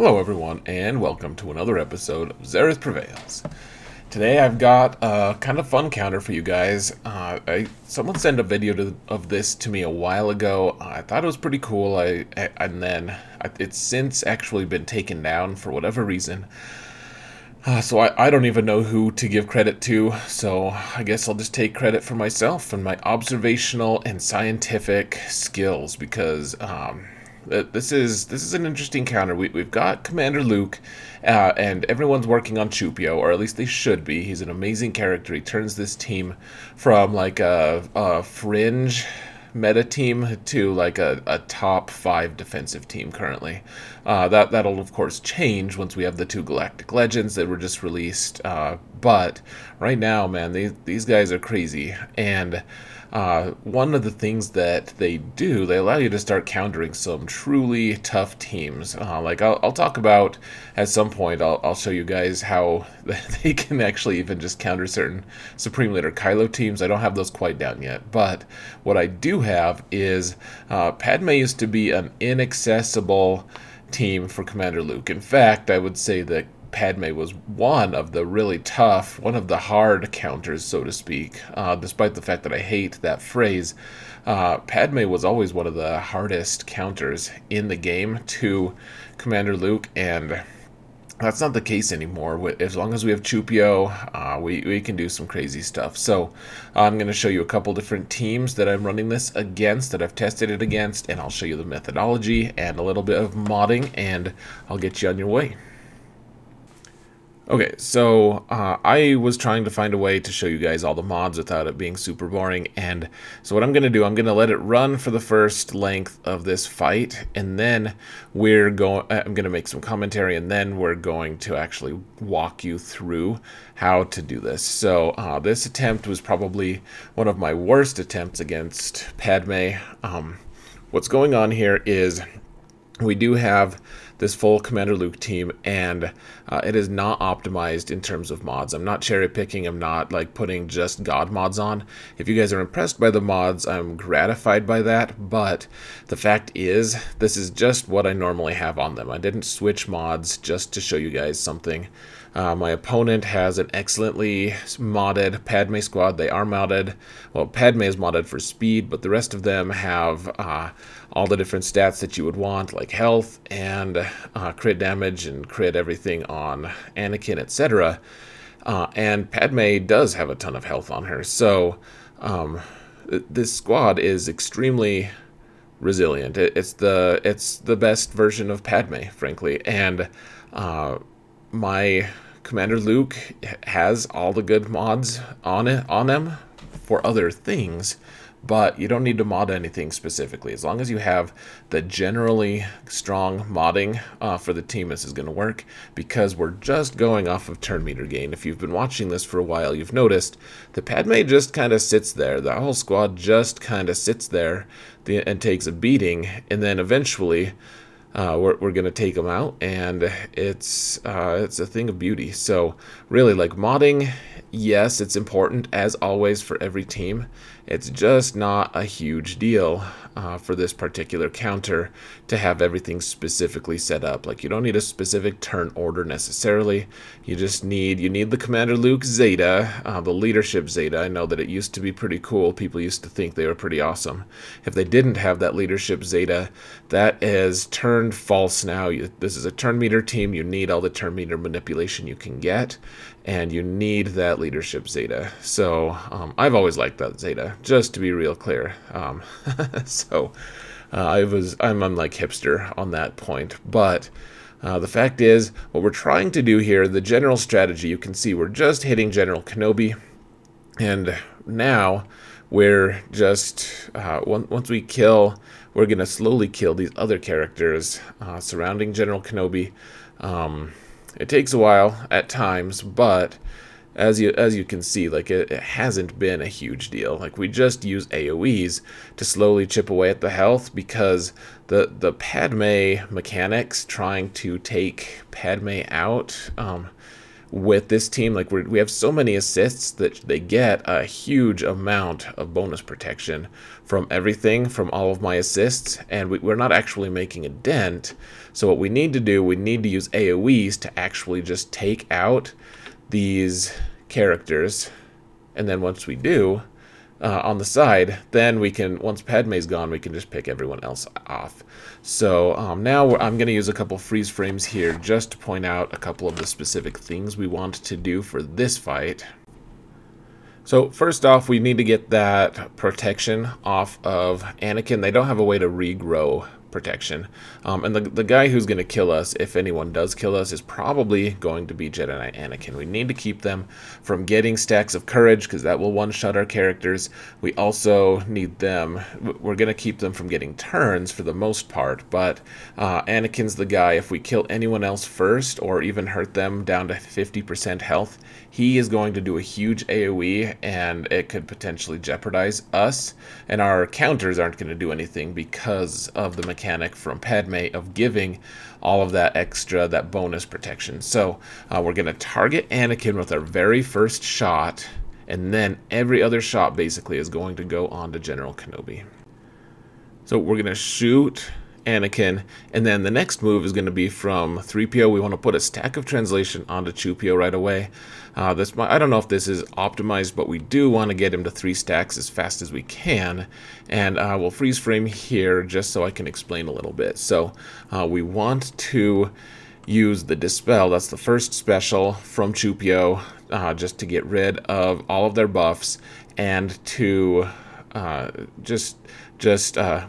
Hello everyone, and welcome to another episode of Xaereth Prevails. Today I've got a kind of fun counter for you guys. Someone sent a video of this to me a while ago. I thought it was pretty cool, and then it's since actually been taken down for whatever reason. So I don't even know who to give credit to, so I guess I'll just take credit for myself and my observational and scientific skills, because this is an interesting counter. We've got Commander Luke, and everyone's working on Chewpio, or at least they should be. He's an amazing character. He turns this team from like a fringe meta team to like a top 5 defensive team currently. That'll of course change once we have the 2 Galactic Legends that were just released. But right now, man, these guys are crazy, and one of the things that they do, they allow you to start countering some truly tough teams. Like I'll talk about at some point. I'll show you guys how they can actually even just counter certain Supreme Leader Kylo teams. I don't have those quite down yet, but what I do have is Padme used to be an inaccessible team for Commander Luke. In fact, I would say that Padme was one of the really tough, one of the hard counters, so to speak. Despite the fact that I hate that phrase, Padme was always one of the hardest counters in the game to Commander Luke, and that's not the case anymore. As long as we have Chewpio, we can do some crazy stuff. So I'm going to show you a couple different teams that I'm running this against, that I've tested it against, and I'll show you the methodology and a little bit of modding, and I'll get you on your way. Okay, so I was trying to find a way to show you guys all the mods without it being super boring, and so what I'm going to do, I'm going to let it run for the first length of this fight, and then I'm going to make some commentary, and then we're going to actually walk you through how to do this. So this attempt was probably one of my worst attempts against Padme. What's going on here is we do have this full Commander Luke team, and it is not optimized in terms of mods. I'm not cherry picking. I'm not like putting just God mods on. If you guys are impressed by the mods, I'm gratified by that, but the fact is this is just what I normally have on them. I didn't switch mods just to show you guys something. My opponent has an excellently modded Padme squad. They are modded. Well, Padme is modded for speed, but the rest of them have all the different stats that you would want, like health and crit damage and crit everything on Anakin, etc. And Padme does have a ton of health on her. So this squad is extremely resilient. It's the best version of Padme, frankly. And my Commander Luke has all the good mods on him for other things, but you don't need to mod anything specifically. As long as you have the generally strong modding for the team, this is going to work, because we're just going off of turn meter gain. If you've been watching this for a while, you've noticed the Padme just kind of sits there. The whole squad just kind of sits there and takes a beating, and then eventually we're going to take them out, and it's a thing of beauty. So really, like, modding, yes, it's important as always for every team. It's just not a huge deal for this particular counter to have everything specifically set up. Like, you don't need a specific turn order necessarily. You just need the Commander Luke Zeta, the leadership Zeta. I know that it used to be pretty cool. People used to think they were pretty awesome. If they didn't have that leadership Zeta, that is turned false now. This is a turn meter team. You need all the turn meter manipulation you can get, and you need that leadership Zeta. So I've always liked that Zeta, just to be real clear. So I'm like hipster on that point, but the fact is, what we're trying to do here, the general strategy, you can see we're just hitting General Kenobi, and now we're just once we kill, we're gonna slowly kill these other characters surrounding General Kenobi. It takes a while at times, but as you can see, like, it hasn't been a huge deal. Like, we just use AoEs to slowly chip away at the health, because the Padme mechanics, trying to take Padme out, with this team. Like we have so many assists that they get a huge amount of bonus protection from everything, from all of my assists, and we're not actually making a dent. So what we need to do, we need to use AoEs to actually just take out these characters, and then once we do, on the side, then we can, once Padme's gone, we can just pick everyone else off. So now I'm going to use a couple freeze frames here just to point out a couple of the specific things we want to do for this fight. So first off, we need to get that protection off of Anakin. They don't have a way to regrow protection. And the guy who's going to kill us, if anyone does kill us, is probably going to be Jedi Knight Anakin. We need to keep them from getting stacks of courage, because that will one-shot our characters. We also need them, we're going to keep them from getting turns for the most part, but Anakin's the guy. If we kill anyone else first, or even hurt them down to 50% health, he is going to do a huge AoE, and it could potentially jeopardize us, and our counters aren't going to do anything because of the mechanic from Padme of giving all of that extra, that bonus protection. So we're going to target Anakin with our very first shot, and then every other shot basically is going to go on to General Kenobi. So we're going to shoot Anakin, and then the next move is going to be from 3PO. We want to put a stack of translation onto Chewpio right away. I don't know if this is optimized, but we do want to get him to 3 stacks as fast as we can, and we'll freeze frame here just so I can explain a little bit. So we want to use the Dispel. That's the first special from Chewpio, just to get rid of all of their buffs, and to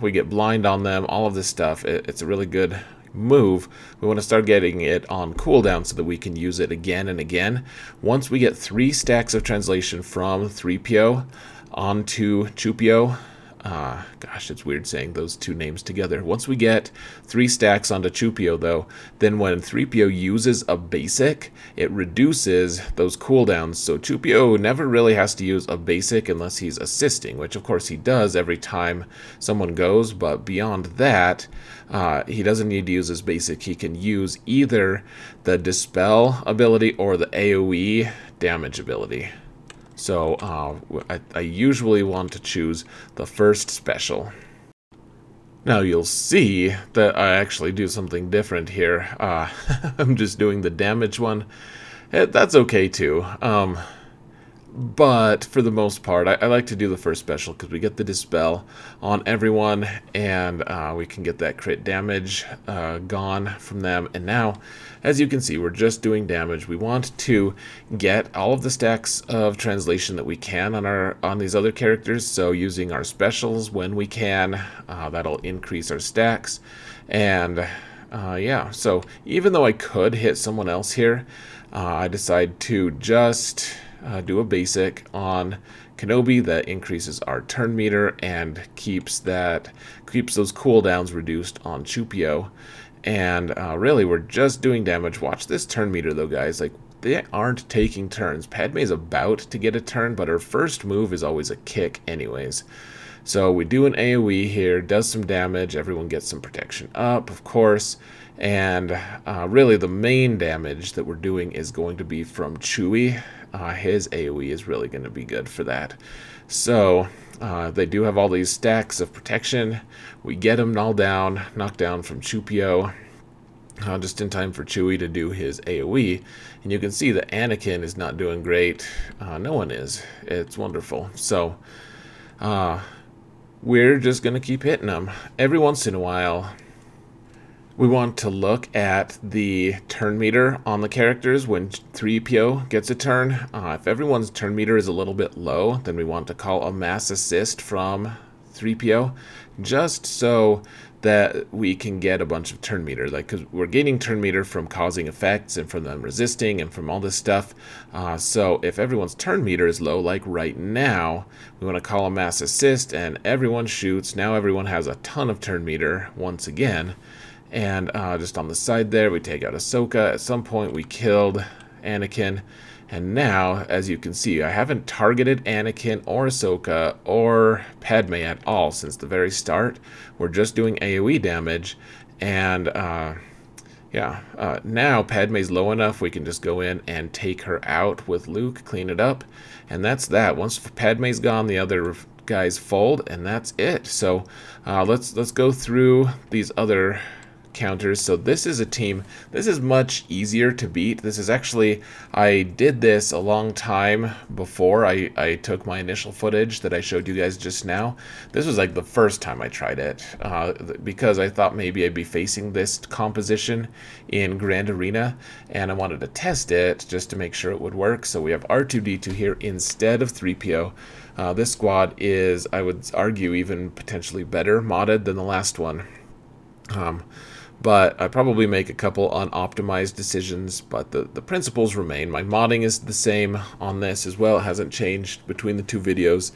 we get blind on them, all of this stuff. It's a really good move. We want to start getting it on cooldown so that we can use it again and again. Once we get 3 stacks of translation from 3PO onto Chewpio, gosh, it's weird saying those two names together. Once we get 3 stacks onto Chewpio, though, then when 3PO uses a basic, it reduces those cooldowns. So Chewpio never really has to use a basic unless he's assisting, which of course he does every time someone goes, but beyond that, he doesn't need to use his basic. He can use either the Dispel ability or the AoE damage ability. So I usually want to choose the first special. Now you'll see that I actually do something different here. I'm just doing the damage one. That's okay too. But for the most part, I like to do the first special because we get the Dispel on everyone, and we can get that crit damage gone from them. And now, as you can see, we're just doing damage. We want to get all of the stacks of translation that we can on these other characters. So using our specials when we can, that'll increase our stacks. And yeah, so even though I could hit someone else here, I decide to just do a basic on Kenobi that increases our turn meter and keeps those cooldowns reduced on Chewpio. And really, we're just doing damage. Watch this turn meter, though, guys. Like, they aren't taking turns. Padme's about to get a turn, but her first move is always a kick anyways. So we do an AoE here, does some damage. Everyone gets some protection up, of course. And really, the main damage that we're doing is going to be from Chewie. His AoE is really going to be good for that. So they do have all these stacks of protection. We get them all down, knocked down from Chewpio, just in time for Chewie to do his AoE. And you can see that Anakin is not doing great. No one is. It's wonderful. So we're just going to keep hitting them. Every once in a while, we want to look at the turn meter on the characters when 3PO gets a turn. If everyone's turn meter is a little bit low, then we want to call a mass assist from 3PO, just so that we can get a bunch of turn meter. Like, because we're gaining turn meter from causing effects and from them resisting and from all this stuff. So if everyone's turn meter is low, like right now, we want to call a mass assist and everyone shoots. Now everyone has a ton of turn meter once again. And just on the side there, we take out Ahsoka. At some point, we killed Anakin. And now, as you can see, I haven't targeted Anakin or Ahsoka or Padme at all since the very start. We're just doing AoE damage. And yeah, now Padme's low enough, we can just go in and take her out with Luke, clean it up, and that's that. Once Padme's gone, the other guys fold, and that's it. So let's go through these other counters. So this is a team, this is much easier to beat. This is actually, I did this a long time before I took my initial footage that I showed you guys just now. This was like the first time I tried it, because I thought maybe I'd be facing this composition in Grand Arena, and I wanted to test it just to make sure it would work. So we have R2-D2 here instead of 3PO. This squad is, I would argue, even potentially better modded than the last one. But I probably make a couple unoptimized decisions, but the principles remain. My modding is the same on this as well. It hasn't changed between the two videos.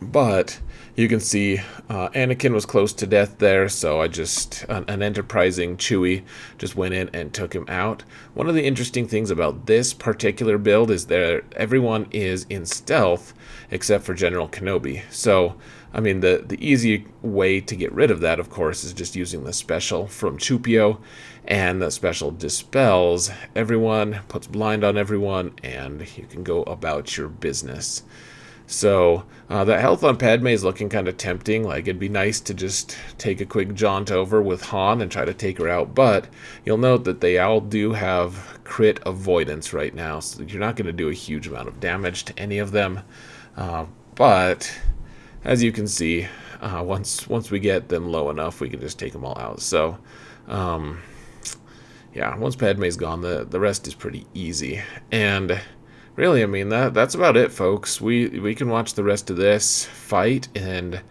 But you can see Anakin was close to death there, so I just, an enterprising Chewie just went in and took him out. One of the interesting things about this particular build is that everyone is in stealth except for General Kenobi. So, I mean, the easy way to get rid of that, of course, is just using the special from Chewpio, and the special dispels everyone, puts blind on everyone, and you can go about your business. So the health on Padme is looking kind of tempting. Like, it'd be nice to just take a quick jaunt over with Han and try to take her out, but you'll note that they all do have crit avoidance right now, so you're not going to do a huge amount of damage to any of them. But as you can see, once we get them low enough, we can just take them all out. So yeah, once Padme's gone, the rest is pretty easy. And really, I mean, that's about it, folks. We can watch the rest of this fight, and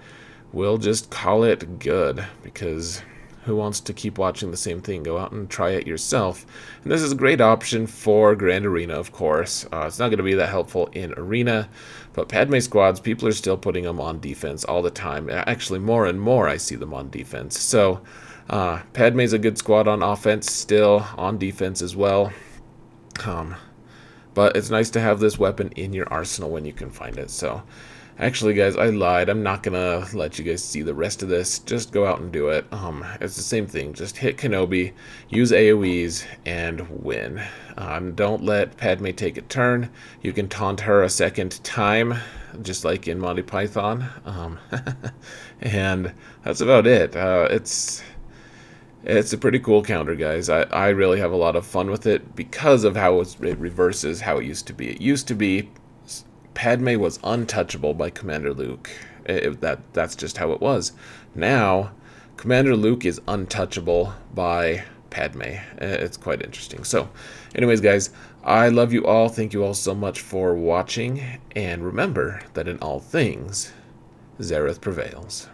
we'll just call it good, because who wants to keep watching the same thing? Go out and try it yourself. And this is a great option for Grand Arena, of course. It's not going to be that helpful in Arena, but Padme squads, people are still putting them on defense all the time. Actually, more and more I see them on defense. So Padme's a good squad on offense, still on defense as well. But it's nice to have this weapon in your arsenal when you can find it. So, actually, guys, I lied. I'm not going to let you guys see the rest of this. Just go out and do it. It's the same thing. Just hit Kenobi, use AoEs, and win. Don't let Padme take a turn. You can taunt her a second time, just like in Monty Python. And that's about it. It's a pretty cool counter, guys. I really have a lot of fun with it because of how it reverses how it used to be. It used to be Padme was untouchable by Commander Luke. That's just how it was. Now, Commander Luke is untouchable by Padme. It's quite interesting. So, anyways, guys, I love you all. Thank you all so much for watching. And remember that in all things, Xaereth prevails.